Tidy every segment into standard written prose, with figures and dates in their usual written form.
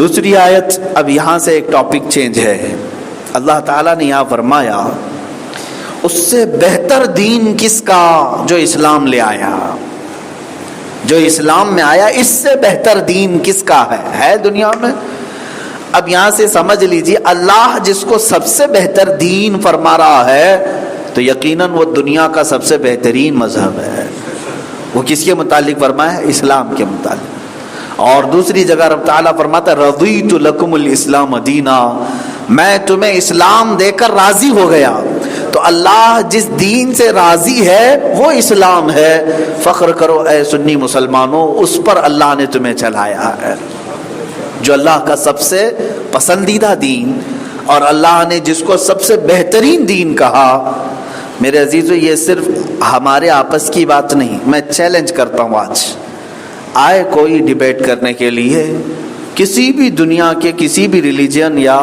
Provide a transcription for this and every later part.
دوسری آیت، اب یہاں سے ایک ٹاپک چینج ہے. اللہ تعالیٰ نے یہاں فرمایا اس سے بہتر دین کس کا جو اسلام لے آیا، جو اسلام میں آیا، اس سے بہتر دین کس کا ہے دنیا میں؟ اب یہاں سے سمجھ لیجیے اللہ جس کو سب سے بہتر دین فرما رہا ہے تو یقیناً وہ دنیا کا سب سے بہترین مذہب ہے. وہ کس کے متعلق فرمایا ہے؟ اسلام کے متعلق. اور دوسری جگہ رب تعالیٰ فرماتا ہے رضیت لکم الاسلام دینا، میں تمہیں اسلام دے کر راضی ہو گیا. تو اللہ جس دین سے راضی ہے وہ اسلام ہے. فخر کرو اے سنی مسلمانوں، اس پر اللہ نے تمہیں چلایا ہے جو اللہ کا سب سے پسندیدہ دین، اور اللہ نے جس کو سب سے بہترین دین کہا. میرے عزیزو یہ صرف ہمارے آپس کی بات نہیں، میں چیلنج کرتا ہوں آج آئے کوئی ڈیبیٹ کرنے کے لیے کسی بھی دنیا کے کسی بھی ریلیجن یا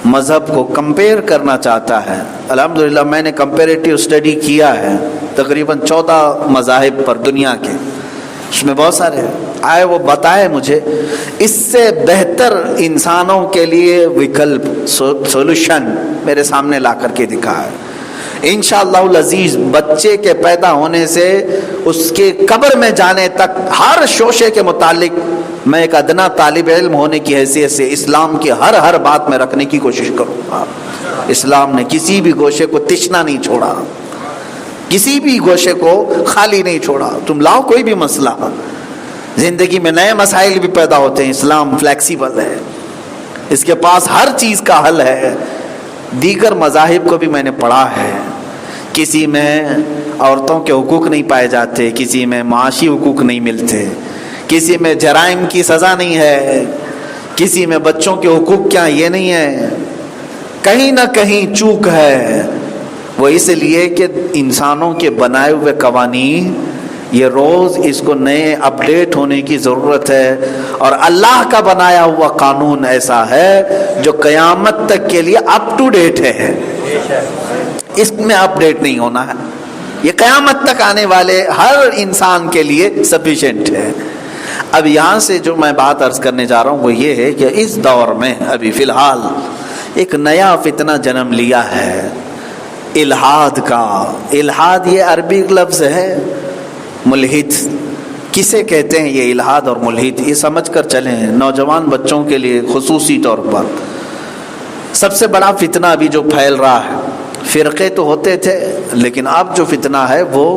مذہب کو کمپیئر کرنا چاہتا ہے. الحمدللہ میں نے کمپیریٹیو اسٹڈی کیا ہے تقریباً 14 مذاہب پر دنیا کے، اس میں بہت سارے آئے وہ بتائے مجھے اس سے بہتر انسانوں کے لیے وکلپ سولوشن میرے سامنے لا کر کے دکھا ہے. انشاءاللہ العزیز بچے کے پیدا ہونے سے اس کے قبر میں جانے تک ہر شوشے کے متعلق میں ایک ادنا طالب علم ہونے کی حیثیت سے اسلام کی ہر بات میں رکھنے کی کوشش کروں گا. اسلام نے کسی بھی گوشے کو تشنا نہیں چھوڑا، کسی بھی گوشے کو خالی نہیں چھوڑا. تم لاؤ کوئی بھی مسئلہ، زندگی میں نئے مسائل بھی پیدا ہوتے ہیں، اسلام فلیکسیبل ہے، اس کے پاس ہر چیز کا حل ہے. دیگر مذاہب کو بھی میں نے پڑھا ہے، کسی میں عورتوں کے حقوق نہیں پائے جاتے، کسی میں معاشی حقوق نہیں ملتے، کسی میں جرائم کی سزا نہیں ہے، کسی میں بچوں کے حقوق کیا یہ نہیں ہے، کہیں نہ کہیں چوک ہے. وہ اس لیے کہ انسانوں کے بنائے ہوئے قوانین یہ روز اس کو نئے اپڈیٹ ہونے کی ضرورت ہے. اور اللہ کا بنایا ہوا قانون ایسا ہے جو قیامت تک کے لیے اپ ٹو ڈیٹ ہے، اس میں اپڈیٹ نہیں ہونا ہے. یہ قیامت تک آنے والے ہر انسان کے لیے سفیشینٹ ہے. اب یہاں سے جو میں بات عرض کرنے جا رہا ہوں وہ یہ ہے کہ اس دور میں ابھی فی الحال ایک نیا فتنہ جنم لیا ہے الحاد کا. الحاد یہ عربی لفظ ہے، ملحد کسے کہتے ہیں؟ یہ الحاد اور ملحد یہ سمجھ کر چلیں نوجوان بچوں کے لیے خصوصی طور پر. سب سے بڑا فتنہ ابھی جو پھیل رہا ہے، فرقے تو ہوتے تھے لیکن اب جو فتنہ ہے وہ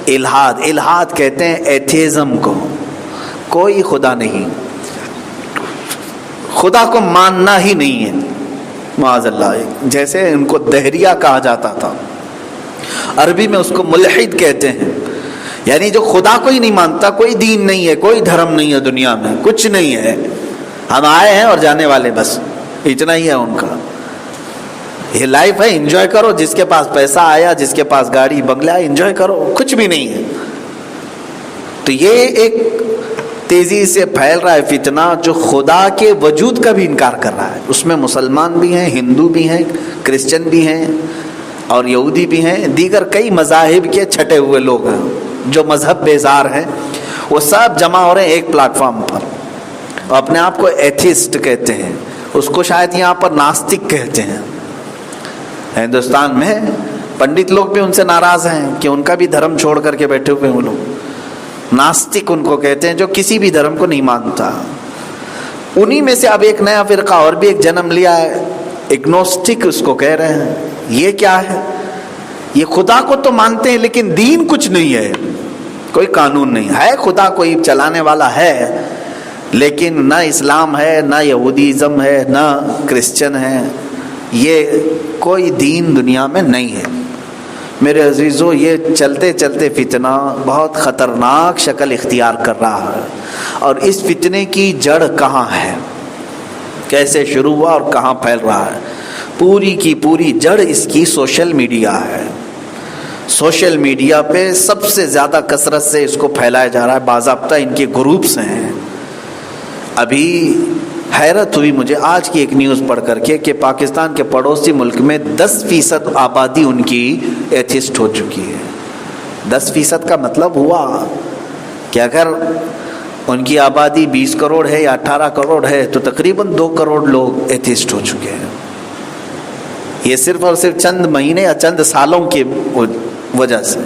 الحاد. الحاد کہتے ہیں ایتھیزم کو، کوئی خدا نہیں، خدا کو ماننا ہی نہیں ہے معاذ اللہ. جیسے ان کو دہریہ کہا جاتا تھا، عربی میں اس کو ملحد کہتے ہیں، یعنی جو خدا کو ہی نہیں مانتا. کوئی دین نہیں ہے، کوئی دھرم نہیں ہے دنیا میں، کچھ نہیں ہے، ہم آئے ہیں اور جانے والے، بس اتنا ہی ہے ان کا. یہ لائف ہے، انجوائے کرو، جس کے پاس پیسہ آیا، جس کے پاس گاڑی بنگلہ ہے انجوائے کرو، کچھ بھی نہیں ہے. تو یہ ایک تیزی سے پھیل رہا ہے فتنہ جو خدا کے وجود کا بھی انکار کر رہا ہے. اس میں مسلمان بھی ہیں، ہندو بھی ہیں، کرسچن بھی ہیں اور یہودی بھی ہیں، دیگر کئی مذاہب کے چھٹے ہوئے لوگ ہیں جو مذہب بیزار ہیں. وہ سب جمع ہو رہے ہیں ایک پلیٹ فارم پر، اپنے آپ کو ایتھیسٹ کہتے ہیں، اس کو شاید یہاں پر ناستک کہتے ہیں. ہندوستان میں پنڈت لوگ بھی ان سے ناراض ہیں کہ ان کا بھی دھرم چھوڑ کر کے بیٹھے ہوئے ہیں وہ لوگ. ناستک ان کو کہتے ہیں جو کسی بھی دھرم کو نہیں مانتا. انہی میں سے اب ایک نیا فرقہ اور بھی ایک جنم لیا ہے، اگنوسٹک اس کو کہہ رہے ہیں. یہ کیا ہے؟ یہ خدا کو تو مانتے ہیں لیکن دین کچھ نہیں ہے، کوئی قانون نہیں ہے. خدا کوئی چلانے والا ہے لیکن نہ اسلام ہے، نہ یہودیزم ہے، نہ کرسچن ہے، یہ کوئی دین دنیا میں نہیں ہے. میرے عزیزو یہ چلتے چلتے فتنہ بہت خطرناک شکل اختیار کر رہا ہے. اور اس فتنے کی جڑ کہاں ہے، کیسے شروع ہوا اور کہاں پھیل رہا ہے؟ پوری کی پوری جڑ اس کی سوشل میڈیا ہے. سوشل میڈیا پہ سب سے زیادہ کثرت سے اس کو پھیلایا جا رہا ہے. باضابطہ ان کے گروپس ہیں. ابھی حیرت ہوئی مجھے آج کی ایک نیوز پڑھ کر کے کہ پاکستان کے پڑوسی ملک میں 10% آبادی ان کی ایتھیسٹ ہو چکی ہے. 10% کا مطلب ہوا کہ اگر ان کی آبادی 20 کروڑ ہے یا 18 کروڑ ہے تو تقریباً 2 کروڑ لوگ ایتھیسٹ ہو چکے ہیں. یہ صرف اور صرف چند مہینے یا چند سالوں کی وجہ سے.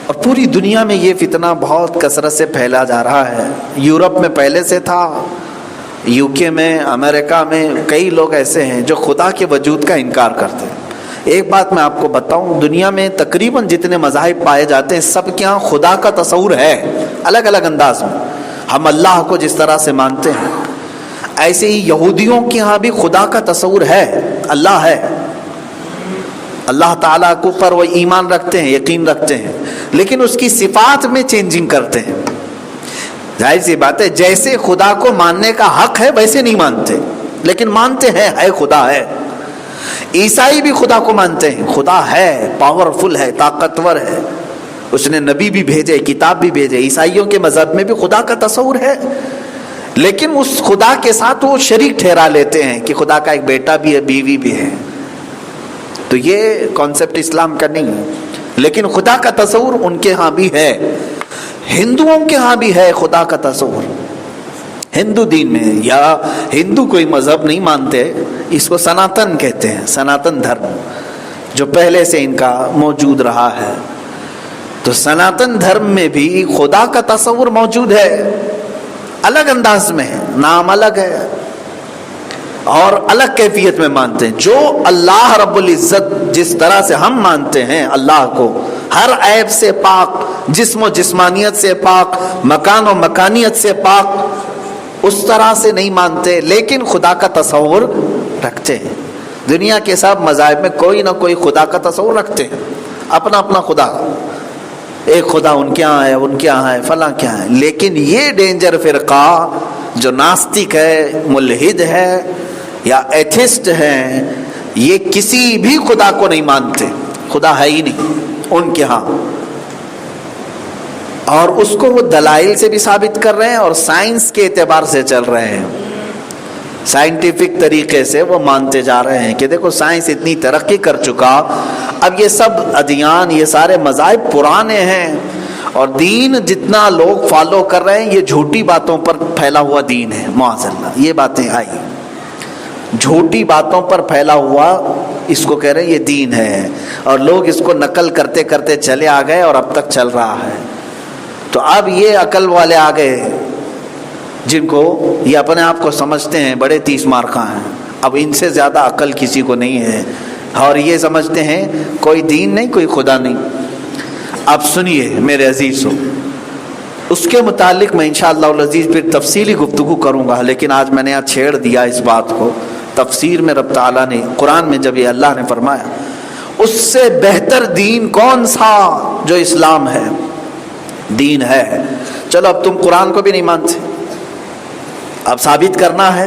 اور پوری دنیا میں یہ فتنہ بہت کثرت سے پھیلا جا رہا ہے. یورپ میں پہلے سے تھا، UK میں، امریکہ میں کئی لوگ ایسے ہیں جو خدا کے وجود کا انکار کرتے ہیں. ایک بات میں آپ کو بتاؤں، دنیا میں تقریباً جتنے مذاہب پائے جاتے ہیں سب کے ہاں خدا کا تصور ہے، الگ الگ انداز میں. ہم اللہ کو جس طرح سے مانتے ہیں ایسے ہی یہودیوں کے ہاں بھی خدا کا تصور ہے، اللہ ہے، اللہ تعالیٰ کے اوپر وہ ایمان رکھتے ہیں، یقین رکھتے ہیں، لیکن اس کی صفات میں چینجنگ کرتے ہیں. ظاہر سی بات ہے جیسے خدا کو ماننے کا حق ہے ویسے نہیں مانتے، لیکن مانتے ہیں ہے خدا ہے. عیسائی بھی خدا کو مانتے ہیں، خدا ہے، پاورفل ہے، طاقتور ہے، اس نے نبی بھی بھیجے، کتاب بھی بھیجے. عیسائیوں کے مذہب میں بھی خدا کا تصور ہے، لیکن اس خدا کے ساتھ وہ شریک ٹھہرا لیتے ہیں کہ خدا کا ایک بیٹا بھی ہے، بیوی بھی ہے. تو یہ کانسیپٹ اسلام کا نہیں ہے، لیکن خدا کا تصور ان کے ہاں بھی ہے. ہندوؤں کے ہاں بھی ہے خدا کا تصور. ہندو دین میں، یا ہندو کوئی مذہب نہیں مانتے، اس کو سناتن کہتے ہیں، سناتن دھرم جو پہلے سے ان کا موجود رہا ہے. تو سناتن دھرم میں بھی خدا کا تصور موجود ہے، الگ انداز میں ہے، نام الگ ہے اور الگ کیفیت میں مانتے ہیں. جو اللہ رب العزت جس طرح سے ہم مانتے ہیں اللہ کو، ہر عیب سے پاک، جسم و جسمانیت سے پاک، مکان و مکانیت سے پاک، اس طرح سے نہیں مانتے، لیکن خدا کا تصور رکھتے ہیں. دنیا کے سب مذاہب میں کوئی نہ کوئی خدا کا تصور رکھتے ہیں، اپنا اپنا خدا. ایک خدا ان کے یہاں ہے، ان کے یہاں ہے، فلاں کیا ہے. لیکن یہ ڈینجر فرقہ جو ناستک ہے، ملحد ہے یا ایتھسٹ ہے، یہ کسی بھی خدا کو نہیں مانتے، خدا ہے ہی نہیں ان کے ہاں. اور اس کو وہ دلائل سے بھی ثابت کر رہے ہیں اور سائنس کے اعتبار سے چل رہے ہیں. سائنٹیفک طریقے سے وہ مانتے جا رہے ہیں کہ دیکھو سائنس اتنی ترقی کر چکا، اب یہ سب ادیان، یہ سارے مذاہب پرانے ہیں، اور دین جتنا لوگ فالو کر رہے ہیں یہ جھوٹی باتوں پر پھیلا ہوا دین ہے. معاذ اللہ یہ باتیں آئی، جھوٹی باتوں پر پھیلا ہوا اس کو کہہ رہے ہیں یہ دین ہے، اور لوگ اس کو نقل کرتے کرتے چلے آ گئے اور اب تک چل رہا ہے. تو اب یہ عقل والے آ گئے جن کو یہ اپنے آپ کو سمجھتے ہیں بڑے 30 مارکاں ہیں، اب ان سے زیادہ عقل کسی کو نہیں ہے، اور یہ سمجھتے ہیں کوئی دین نہیں، کوئی خدا نہیں. اب سنیے میرے عزیزو، اس کے متعلق میں انشاءاللہ العزیز پھر تفصیلی گفتگو کروں گا، لیکن آج میں نے یہاں چھیڑ دیا اس بات کو. تفسیر میں رب تعالیٰ نے قرآن میں جب یہ اللہ نے فرمایا اس سے بہتر دین کون سا جو اسلام ہے، دین ہے. چلو اب تم قرآن کو بھی نہیں مانتے، اب ثابت کرنا ہے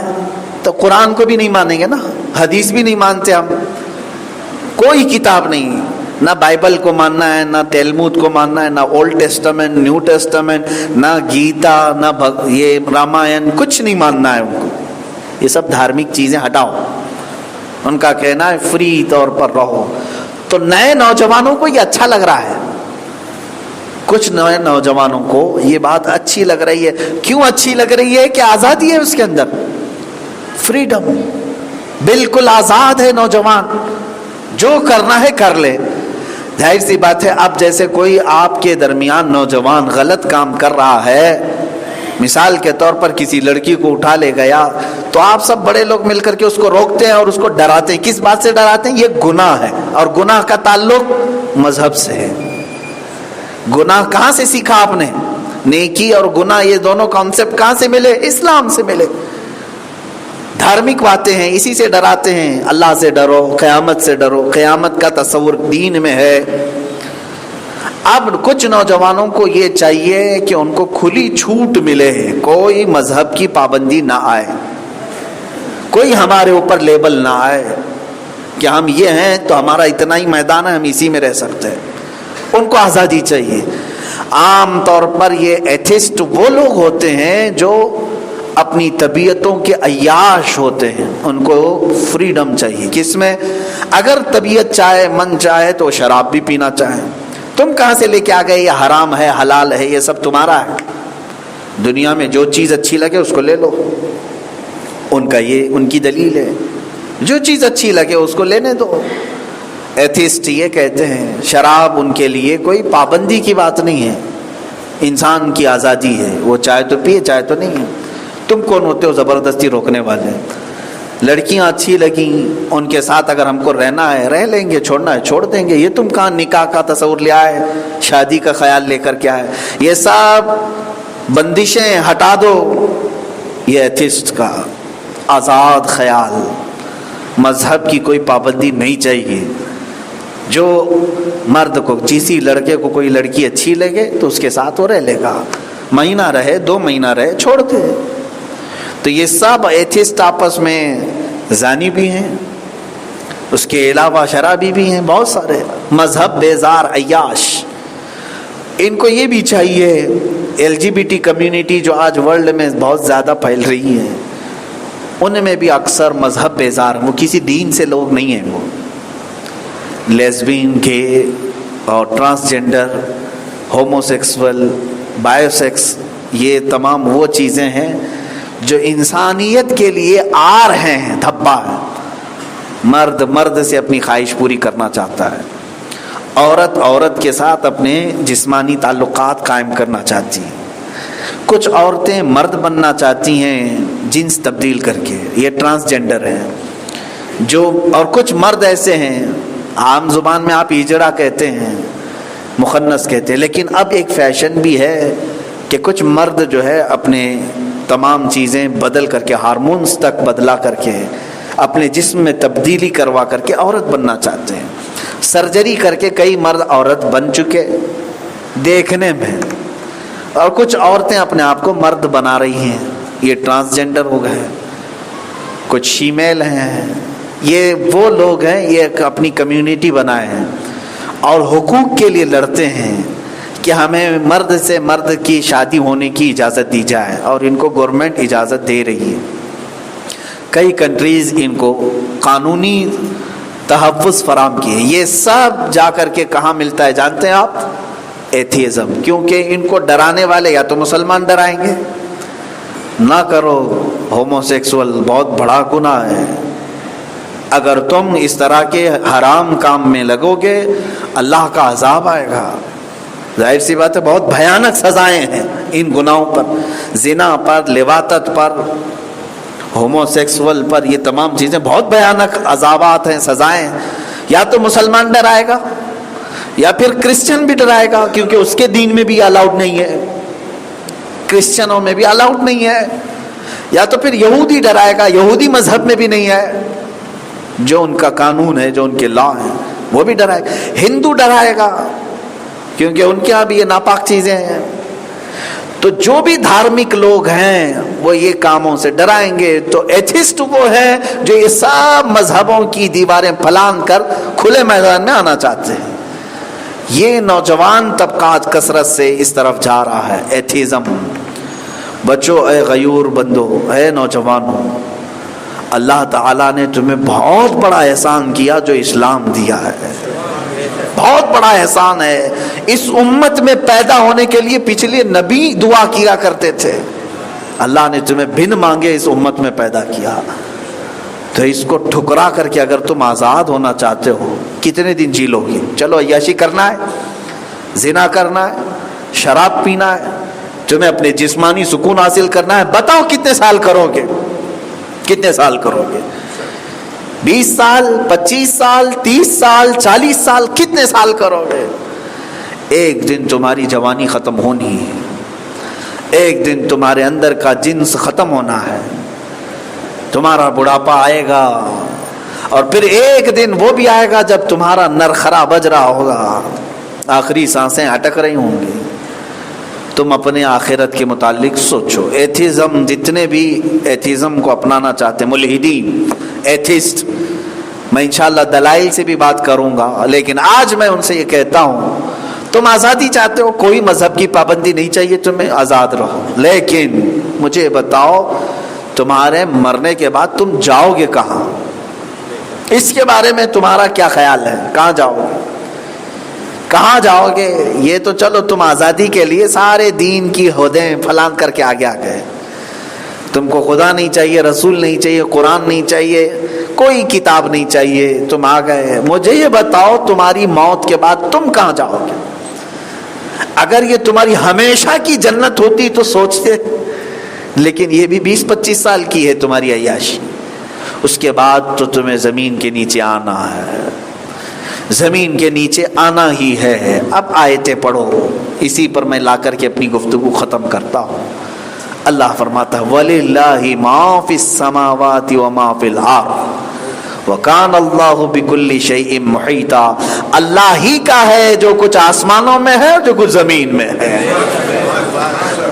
تو قرآن کو بھی نہیں مانیں گے نا، حدیث بھی نہیں مانتے ہم، کوئی کتاب نہیں، نہ بائبل کو ماننا ہے، نہ تلمود کو ماننا ہے، نہ اولڈ ٹیسٹمنٹ، نیو ٹیسٹمنٹ، نہ گیتا، نہ یہ رامائن، کچھ نہیں ماننا ہے ان کو. یہ سب دھارمک چیزیں ہٹاؤ، ان کا کہنا ہے فری طور پر رہو. تو نئے نوجوانوں کو یہ اچھا لگ رہا ہے، کچھ نئے نوجوانوں کو یہ بات اچھی لگ رہی ہے. کیوں اچھی لگ رہی ہے؟ کہ آزادی ہے اس کے اندر، فریڈم، بالکل آزاد ہے نوجوان، جو کرنا ہے کر لے. ظاہر سی بات ہے اب جیسے کوئی آپ کے درمیان نوجوان غلط کام کر رہا ہے، مثال کے طور پر کسی لڑکی کو اٹھا لے گیا، تو آپ سب بڑے لوگ مل کر کے اس کو روکتے ہیں اور اس کو ڈراتے ہیں. کس بات سے ڈراتے ہیں؟ یہ گناہ ہے، اور گناہ کا تعلق مذہب سے ہے. گناہ کہاں سے سیکھا آپ نے؟ نیکی اور گناہ یہ دونوں کانسیپٹ کہاں سے ملے؟ اسلام سے ملے. دھارمک باتیں ہیں، اسی سے ڈراتے ہیں. اللہ سے ڈرو، قیامت سے ڈرو، قیامت کا تصور دین میں ہے. اب کچھ نوجوانوں کو یہ چاہیے کہ ان کو کھلی چھوٹ ملے، کوئی مذہب کی پابندی نہ آئے، کوئی ہمارے اوپر لیبل نہ آئے کہ ہم یہ ہیں تو ہمارا اتنا ہی میدان ہے، ہم اسی میں رہ سکتے ہیں. ان کو آزادی چاہیے. عام طور پر یہ ایتھسٹ وہ لوگ ہوتے ہیں جو اپنی طبیعتوں کے عیاش ہوتے ہیں، ان کو فریڈم چاہیے. کس میں؟ اگر طبیعت چاہے، من چاہے تو شراب بھی پینا چاہے. تم کہاں سے لے کے آ گئے یہ حرام ہے، حلال ہے، یہ سب تمہارا ہے. دنیا میں جو چیز اچھی لگے اس کو لے لو، ان کا یہ ان کی دلیل ہے، جو چیز اچھی لگے اس کو لینے دو۔ ایتھیسٹ یہ کہتے ہیں شراب ان کے لیے کوئی پابندی کی بات نہیں ہے، انسان کی آزادی ہے، وہ چاہے تو پیے چاہے تو نہیں ہے، تم کون ہوتے ہو زبردستی روکنے والے؟ لڑکیاں اچھی لگیں ان کے ساتھ اگر ہم کو رہنا ہے رہ لیں گے، چھوڑنا ہے چھوڑ دیں گے، یہ تم کہاں نکاح کا تصور لے آئے، شادی کا خیال لے کر کے آئے؟ یہ سب بندشیں ہٹا دو۔ یہ ایتھیسٹ کا آزاد خیال، مذہب کی کوئی پابندی نہیں چاہیے۔ جو مرد کو کسی لڑکے کو کوئی لڑکی اچھی لگے تو اس کے ساتھ وہ رہ لے گا، مہینہ رہے 2 مہینہ رہے چھوڑ دے۔ تو یہ سب ایتھیسٹ آپس میں زانی بھی ہیں، اس کے علاوہ شرابی بھی ہیں، بہت سارے مذہب بیزار عیاش۔ ان کو یہ بھی چاہیے، LGBT کمیونٹی جو آج ورلڈ میں بہت زیادہ پھیل رہی ہے، ان میں بھی اکثر مذہب بیزار، وہ کسی دین سے لوگ نہیں ہیں، وہ لیزبین، گے اور transgender, homosexual, bio sex, یہ تمام وہ چیزیں ہیں جو انسانیت کے لیے آر ہیں، دھبا ہے۔ مرد مرد سے اپنی خواہش پوری کرنا چاہتا ہے، عورت عورت کے ساتھ اپنے جسمانی تعلقات قائم کرنا چاہتی ہیں، کچھ عورتیں مرد بننا چاہتی ہیں جنس تبدیل کر کے، یہ ٹرانسجنڈر ہیں جو، اور کچھ مرد ایسے ہیں، عام زبان میں آپ ہجڑا کہتے ہیں، مخنث کہتے ہیں، لیکن اب ایک فیشن بھی ہے کہ کچھ مرد جو ہے اپنے تمام چیزیں بدل کر کے، ہارمونز تک بدلا کر کے، اپنے جسم میں تبدیلی کروا کر کے عورت بننا چاہتے ہیں۔ سرجری کر کے کئی مرد عورت بن چکے دیکھنے میں، اور کچھ عورتیں اپنے آپ کو مرد بنا رہی ہیں، یہ ٹرانسجنڈر ہو گئے، کچھ شیمیل ہیں، یہ وہ لوگ ہیں، یہ اپنی کمیونٹی بنائے ہیں اور حقوق کے لیے لڑتے ہیں کہ ہمیں مرد سے مرد کی شادی ہونے کی اجازت دی جائے، اور ان کو گورنمنٹ اجازت دے رہی ہے۔ کئی کنٹریز ان کو قانونی تحفظ فراہم کیے۔ یہ سب جا کر کے کہاں ملتا ہے جانتے ہیں آپ؟ ایتھیزم، کیونکہ ان کو ڈرانے والے یا تو مسلمان ڈرائیں گے، نہ کرو ہومو سیکسول بہت بڑا گناہ ہے، اگر تم اس طرح کے حرام کام میں لگو گے اللہ کا عذاب آئے گا۔ ظاہر سی بات ہے بہت بھیانک سزائیں ہیں ان گناہوں پر، زنا پر، لواطت پر، ہومو سیکسول پر، یہ تمام چیزیں بہت بھیانک عذابات ہیں، سزائیں۔ یا تو مسلمان ڈرائے گا یا پھر کرسچن بھی ڈرائے گا، کیونکہ اس کے دین میں بھی الاؤڈ نہیں ہے، کرسچنوں میں بھی الاؤڈ نہیں ہے، یا تو پھر یہودی ڈرائے گا، یہودی مذہب میں بھی نہیں ہے، جو ان کا قانون ہے، جو ان کے لا ہیں وہ بھی ڈرائے گا۔ ہندو ڈرائے گا کیونکہ ان کے یہاں بھی یہ ناپاک چیزیں ہیں۔ تو جو بھی دھارمک لوگ ہیں وہ یہ کاموں سے ڈرائیں گے۔ تو ایتھسٹ وہ ہے جو یہ سب مذہبوں کی دیواریں پھلان کر کھلے میدان میں آنا چاہتے ہیں۔ یہ نوجوان طبقات کثرت سے اس طرف جا رہا ہے، ایتھیزم۔ بچوں، اے غیور بندو، اے نوجوانوں، اللہ تعالیٰ نے تمہیں بہت بڑا احسان کیا جو اسلام دیا ہے، بہت بڑا احسان ہے۔ اس امت میں پیدا ہونے کے لیے پچھلے نبی دعا کیا کرتے تھے، اللہ نے تمہیں بن مانگے اس امت میں پیدا کیا، تو اس کو ٹھکرا کر کے اگر تم آزاد ہونا چاہتے ہو کتنے دن جی لو گے؟ چلو عیاشی کرنا ہے، زنا کرنا ہے، شراب پینا ہے، تمہیں اپنے جسمانی سکون حاصل کرنا ہے، بتاؤ کتنے سال کرو گے؟ کتنے سال کرو گے؟ 20 سال، 25 سال، 30 سال، 40 سال، کتنے سال کرو گے؟ ایک دن تمہاری جوانی ختم ہونی ہے، ایک دن تمہارے اندر کا جنس ختم ہونا ہے، تمہارا بڑھاپا آئے گا، اور پھر ایک دن وہ بھی آئے گا جب تمہارا نرخرا بج رہا ہوگا، آخری سانسیں اٹک رہی ہوں گی۔ تم اپنے آخرت کے متعلق سوچو۔ ایتھیزم، جتنے بھی ایتھیزم کو اپنانا چاہتے ہیں، ملحدین، ایتھسٹ، میں انشاءاللہ دلائل سے بھی بات کروں گا، لیکن آج میں ان سے یہ کہتا ہوں تم آزادی چاہتے ہو، کوئی مذہب کی پابندی نہیں چاہیے تمہیں، آزاد رہو، لیکن مجھے بتاؤ تمہارے مرنے کے بعد تم جاؤ گے کہاں؟ اس کے بارے میں تمہارا کیا خیال ہے؟ کہاں جاؤ گے؟ کہاں جاؤ گے؟ یہ تو چلو تم آزادی کے لیے سارے دین کی حدیں پھلان کر کے آگے آ گئے، تم کو خدا نہیں چاہیے، رسول نہیں چاہیے، قرآن نہیں چاہیے، کوئی کتاب نہیں چاہیے، تم آ گئے۔ مجھے یہ بتاؤ تمہاری موت کے بعد تم کہاں جاؤ گے؟ اگر یہ تمہاری ہمیشہ کی جنت ہوتی تو سوچتے، لیکن یہ بھی 20-25 سال کی ہے تمہاری عیاشی، اس کے بعد تو تمہیں زمین کے نیچے آنا ہے، زمین کے نیچے آنا ہی ہے۔ اب آیتیں پڑھو، اسی پر میں لا کر کے اپنی گفتگو ختم کرتا ہوں۔ اللہ فرماتا ہے وَلِلَّهِ مَا فِي السَّمَاوَاتِ وَمَا فِي الْأَرْضِ وَكَانَ اللَّهُ بِكُلِّ شَيْءٍ مُحِيطًا، اللہ ہی کا ہے جو کچھ آسمانوں میں ہے جو کچھ زمین میں ہے،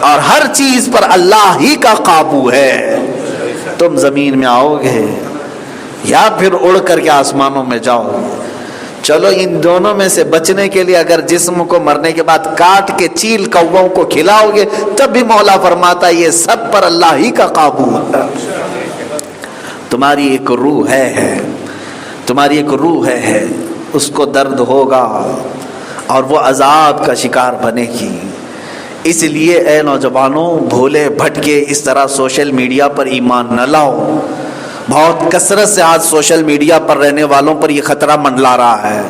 اور ہر چیز پر اللہ ہی کا قابو ہے۔ تم زمین میں آؤ گے یا پھر اڑ کر کے آسمانوں میں جاؤ؟ چلو ان دونوں میں سے بچنے کے لیے اگر جسم کو مرنے کے بعد کاٹ کے چیل کووں کو کھلاؤ گے تب بھی مولا فرماتا ہے یہ سب پر اللہ ہی کا قابو ہے۔ تمہاری ایک روح ہے، تمہاری ایک روح ہے، اس کو درد ہوگا اور وہ عذاب کا شکار بنے گی۔ اس لیے اے نوجوانوں، بھولے بھٹکے اس طرح سوشل میڈیا پر ایمان نہ لاؤ۔ بہت کثرت سے آج سوشل میڈیا پر رہنے والوں پر یہ خطرہ منڈلا رہا ہے،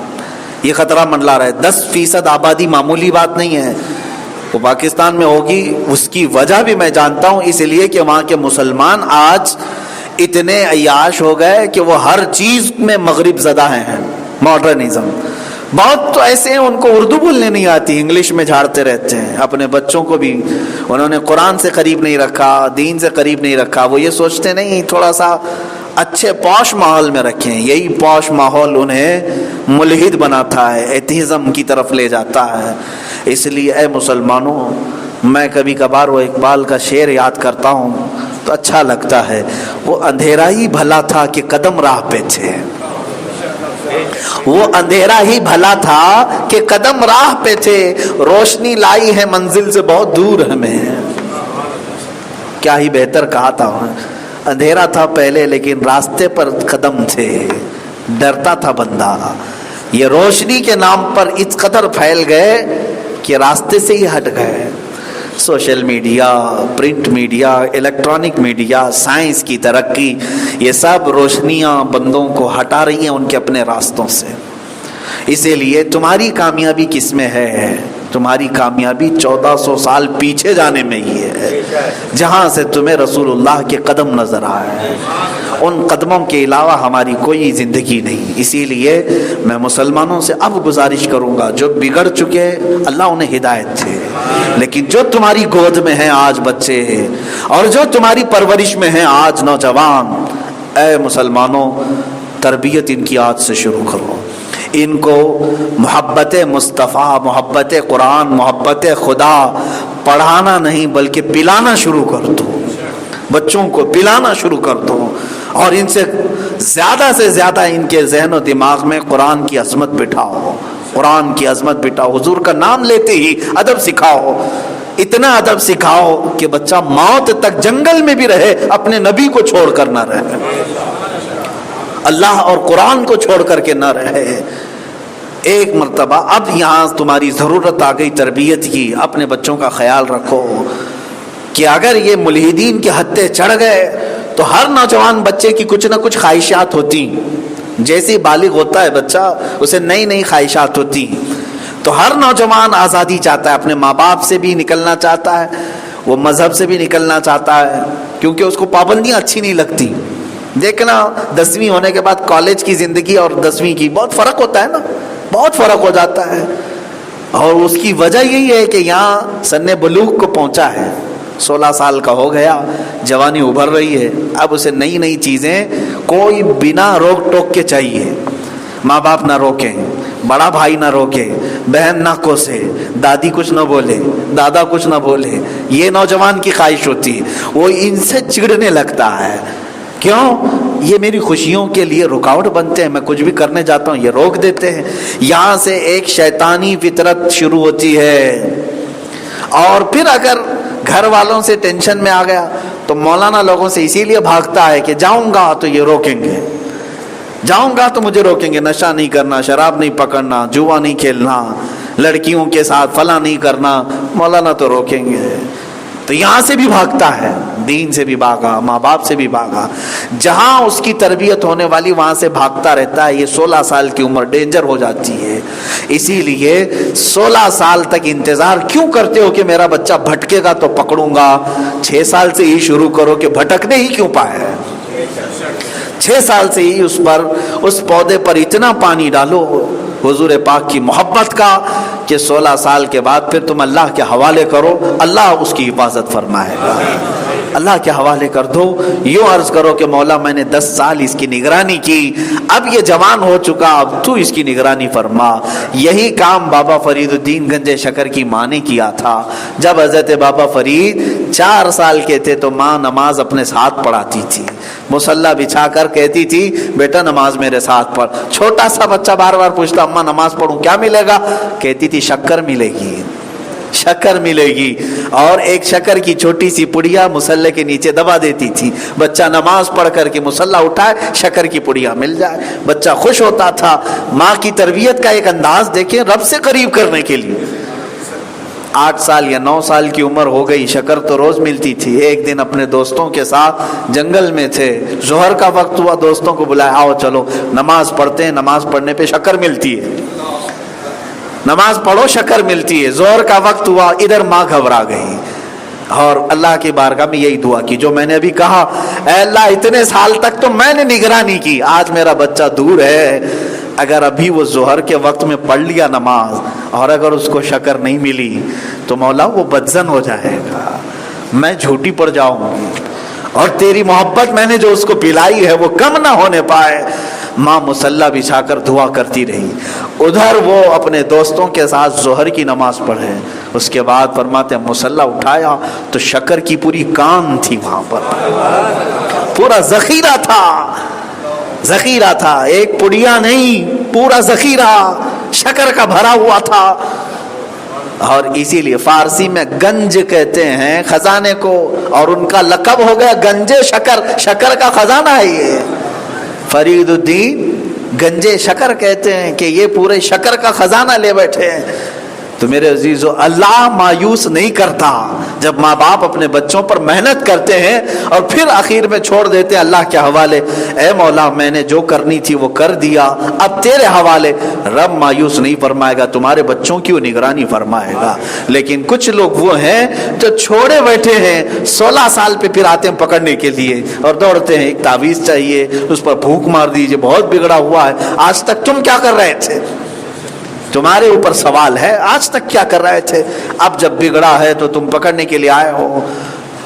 یہ خطرہ منڈلا رہا ہے۔ 10% آبادی معمولی بات نہیں ہے، وہ پاکستان میں ہوگی، اس کی وجہ بھی میں جانتا ہوں، اس لیے کہ وہاں کے مسلمان آج اتنے عیاش ہو گئے کہ وہ ہر چیز میں مغرب زدہ ہیں، ماڈرنزم۔ بہت تو ایسے ہیں ان کو اردو بولنے نہیں آتی، انگلش میں جھاڑتے رہتے ہیں۔ اپنے بچوں کو بھی انہوں نے قرآن سے قریب نہیں رکھا، دین سے قریب نہیں رکھا، وہ یہ سوچتے نہیں تھوڑا سا اچھے پوش ماحول میں رکھیں، یہی پوش ماحول انہیں ملحد بناتا ہے، ایتھیزم کی طرف لے جاتا ہے۔ اس لیے اے مسلمانوں، میں کبھی کبھار وہ اقبال کا شعر یاد کرتا ہوں تو اچھا لگتا ہے، وہ اندھیرا ہی بھلا تھا کہ قدم راہ پہ تھے، وہ اندھیرا ہی بھلا تھا کہ قدم راہ پہ تھے، روشنی لائی ہے منزل سے بہت دور ہمیں۔ کیا ہی بہتر کہا تھا، اندھیرا تھا پہلے لیکن راستے پر قدم تھے، ڈرتا تھا بندہ، یہ روشنی کے نام پر اس قدر پھیل گئے کہ راستے سے ہی ہٹ گئے۔ Social media, print media, electronic media, science کی ترقی، یہ سب روشنیاں بندوں کو ہٹا رہی ہیں ان کے اپنے راستوں سے۔ اسی لیے تمہاری کامیابی کس میں ہے؟ تمہاری کامیابی 1400 سال پیچھے جانے میں ہی ہے، جہاں سے تمہیں رسول اللہ کے قدم نظر آئے، ان قدموں کے علاوہ ہماری کوئی زندگی نہیں۔ اسی لیے میں مسلمانوں سے اب گزارش کروں گا، جو بگڑ چکے اللہ انہیں ہدایت دے، لیکن جو تمہاری گود میں ہیں آج بچے اور جو تمہاری پرورش میں ہیں آج نوجوان، اے مسلمانوں تربیت ان کی آج سے شروع کرو، ان کو محبت مصطفیٰ، محبت قرآن، محبت خدا پڑھانا نہیں بلکہ پلانا شروع کر دو، بچوں کو پلانا شروع کر دو، اور ان سے زیادہ ان کے ذہن و دماغ میں قرآن کی عظمت بٹھاؤ، قرآن کی عظمت بٹھاؤ، حضور کا نام لیتے ہی ادب سکھاؤ، اتنا ادب سکھاؤ کہ بچہ موت تک جنگل میں بھی رہے اپنے نبی کو چھوڑ کر نہ رہے، اللہ اور قرآن کو چھوڑ کر کے نہ رہے۔ ایک مرتبہ اب یہاں تمہاری ضرورت آ گئی تربیت کی، اپنے بچوں کا خیال رکھو کہ اگر یہ ملحدین کے ہتھے چڑھ گئے تو ہر نوجوان بچے کی کچھ نہ کچھ خواہشات ہوتی، جیسے بالغ ہوتا ہے بچہ اسے نئی نئی خواہشات ہوتی، تو ہر نوجوان آزادی چاہتا ہے، اپنے ماں باپ سے بھی نکلنا چاہتا ہے، وہ مذہب سے بھی نکلنا چاہتا ہے، کیونکہ اس کو پابندیاں اچھی نہیں لگتی۔ دیکھنا 10ویں ہونے کے بعد کالج کی زندگی اور 10ویں کی بہت فرق ہوتا ہے نا، بہت فرق ہو جاتا ہے، اور اس کی وجہ یہی ہے کہ یہاں سن بلوغ کو پہنچا ہے، 16 سال کا ہو گیا، جوانی ابھر رہی ہے، اب اسے نئی نئی چیزیں کوئی بنا روک ٹوک کے چاہیے، ماں باپ نہ روکیں، بڑا بھائی نہ روکے، بہن نہ کوسے، دادی کچھ نہ بولے، دادا کچھ نہ بولے، یہ نوجوان کی خواہش ہوتی ہے، وہ ان سے چڑھنے لگتا ہے، کیوں؟ یہ میری خوشیوں کے لیے رکاوٹ بنتے ہیں، میں کچھ بھی کرنے جاتا ہوں یہ روک دیتے ہیں۔ یہاں سے ایک شیطانی فطرت شروع ہوتی ہے، اور پھر اگر گھر والوں سے ٹینشن میں آ گیا تو مولانا لوگوں سے اسی لیے بھاگتا ہے کہ جاؤں گا تو یہ روکیں گے، جاؤں گا تو مجھے روکیں گے، نشہ نہیں کرنا، شراب نہیں پکڑنا، جوا نہیں کھیلنا، لڑکیوں کے ساتھ فلاں نہیں کرنا، مولانا تو روکیں گے. تو یہاں سے بھی بھاگتا ہے، دین سے بھی بھاگا، ماں باپ سے بھی بھاگا، جہاں اس کی تربیت ہونے والی وہاں سے بھاگتا رہتا ہے. یہ 16 سال کی عمر ڈینجر ہو جاتی ہے. اسی لیے 16 سال تک انتظار کیوں کرتے ہو کہ میرا بچہ بھٹکے گا تو پکڑوں گا؟ 6 سال سے ہی شروع کرو کہ بھٹکنے ہی کیوں پائے. 6 سال سے ہی اس پودے پر اتنا پانی ڈالو حضور پاک کی محبت کا کہ 16 سال کے بعد پھر تم اللہ کے حوالے کرو، اللہ اس کی حفاظت فرمائے گا. اللہ کے حوالے کر دو. یوں عرض کرو کہ مولا میں نے 10 سال اس کی نگرانی کی، اب یہ جوان ہو چکا، اب تو اس کی نگرانی فرما. یہی کام بابا فرید الدین گنج شکر کی ماں نے کیا تھا. جب حضرت بابا فرید 4 سال کے تھے تو ماں نماز اپنے ساتھ پڑھاتی تھی، مصلی بچھا کر کہتی تھی بیٹا نماز میرے ساتھ پڑھ. چھوٹا سا بچہ بار بار پوچھتا اماں نماز پڑھوں کیا ملے گا؟ کہتی تھی شکر ملے گی، شکر ملے گی. اور ایک شکر کی چھوٹی سی پڑیا مصلی کے نیچے دبا دیتی تھی، بچہ نماز پڑھ کر کے مصلی اٹھائے شکر کی پڑیا مل جائے. بچہ خوش ہوتا تھا. ماں کی تربیت کا ایک انداز دیکھیں، رب سے قریب کرنے کے لیے. 8 سال یا 9 سال کی عمر ہو گئی، شکر تو روز ملتی تھی. ایک دن اپنے دوستوں کے ساتھ جنگل میں تھے، ظہر کا وقت ہوا، دوستوں کو بلایا آؤ چلو نماز پڑھتے ہیں، نماز پڑھنے پہ شکر ملتی ہے، نماز پڑھو شکر ملتی ہے. ظہر کا وقت ہوا، ادھر ماں گھبرا گئی اور اللہ کی بارگاہ میں یہی دعا کی جو میں نے ابھی کہا، اے اللہ اتنے سال تک تو میں نے نگرانی کی، آج میرا بچہ دور ہے، اگر ابھی وہ ظہر کے وقت میں پڑھ لیا نماز اور اگر اس کو شکر نہیں ملی تو مولا وہ بدزن ہو جائے گا، میں جھوٹی پڑ جاؤں گی اور تیری محبت میں نے جو اس کو پلائی ہے وہ کم نہ ہونے پائے. ماں مصلی بچھا کر دعا کرتی رہی. ادھر وہ اپنے دوستوں کے ساتھ ظہر کی نماز پڑھے. اس کے بعد فرماتے ہیں مصلی اٹھایا تو شکر کی پوری کان تھی، وہاں پر پورا ذخیرہ تھا، ذخیرہ تھا، ایک پڑیا نہیں پورا ذخیرہ شکر کا بھرا ہوا تھا. اور اسی لیے فارسی میں گنج کہتے ہیں خزانے کو، اور ان کا لقب ہو گیا گنجے شکر، شکر کا خزانہ ہے یہ. فرید الدین گنجے شکر کہتے ہیں کہ یہ پورے شکر کا خزانہ لے بیٹھے ہیں. تو میرے عزیزو اللہ مایوس نہیں کرتا جب ماں باپ اپنے بچوں پر محنت کرتے ہیں اور پھر آخر میں چھوڑ دیتے ہیں اللہ کے حوالے. اے مولا میں نے جو کرنی تھی وہ کر دیا، اب تیرے حوالے. رب مایوس نہیں فرمائے گا، تمہارے بچوں کی وہ نگرانی فرمائے گا. لیکن کچھ لوگ وہ ہیں جو چھوڑے بیٹھے ہیں، 16 سال پہ پھر آتے ہیں پکڑنے کے لیے اور دوڑتے ہیں ایک تعویذ چاہیے، اس پر پھونک مار دیجیے، بہت بگڑا ہوا ہے، آج تک تم کیا کر رہے تھے؟ تمہارے اوپر سوال ہے، آج تک کیا کر رہے تھے؟ اب جب بگڑا ہے تو تم پکڑنے کے لیے آئے ہو.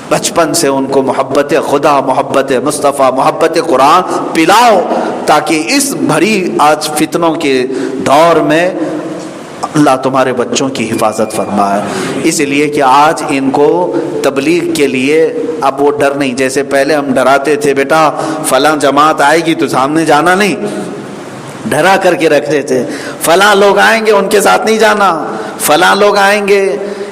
بچپن سے ان کو محبت خدا، محبت مصطفیٰ، محبت قرآن پلاؤ تاکہ اس بھری آج فتنوں کے دور میں اللہ تمہارے بچوں کی حفاظت فرمائے. اس لیے کہ آج ان کو تبلیغ کے لیے اب وہ ڈر نہیں، جیسے پہلے ہم ڈراتے تھے بیٹا فلاں جماعت آئے گی تو سامنے جانا نہیں، ڈرا کر کے رکھتے تھے. فلاں لوگ آئیں گے ان کے ساتھ نہیں جانا، فلاں لوگ آئیں گے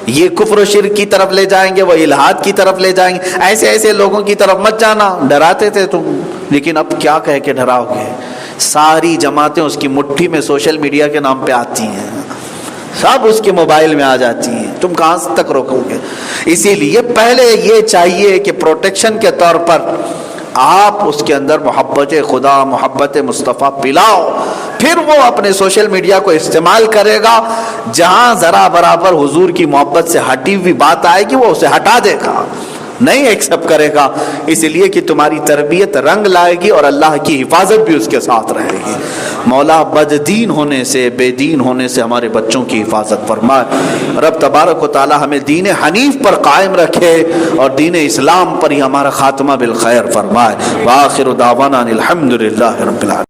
یہ کفر و شرک کی طرف لے جائیں گے، وہ الحاد کی طرف لے جائیں گے، ایسے ایسے لوگوں کی طرف مت جانا. ڈراتے تھے تم، لیکن اب کیا کہہ کے ڈراؤ گے؟ ساری جماعتیں اس کی مٹھی میں سوشل میڈیا کے نام پہ آتی ہیں، سب اس کے موبائل میں آ جاتی ہیں، تم کہاں تک روکو گے؟ اسی لیے پہلے یہ چاہیے کہ پروٹیکشن کے طور پر آپ اس کے اندر محبت خدا، محبت مصطفیٰ پلاؤ، پھر وہ اپنے سوشل میڈیا کو استعمال کرے گا. جہاں ذرا برابر حضور کی محبت سے ہٹی ہوئی بات آئے گی وہ اسے ہٹا دے گا، نہیں ایکسپٹ کرے گا. اس لیے کہ تمہاری تربیت رنگ لائے گی اور اللہ کی حفاظت بھی اس کے ساتھ رہے گی. مولا بد دین ہونے سے، بے دین ہونے سے ہمارے بچوں کی حفاظت فرمائے. رب تبارک و تعالی ہمیں دین حنیف پر قائم رکھے اور دین اسلام پر ہی ہمارا خاتمہ بالخیر فرمائے. وآخر دعوانا الحمدللہ رب العالمین.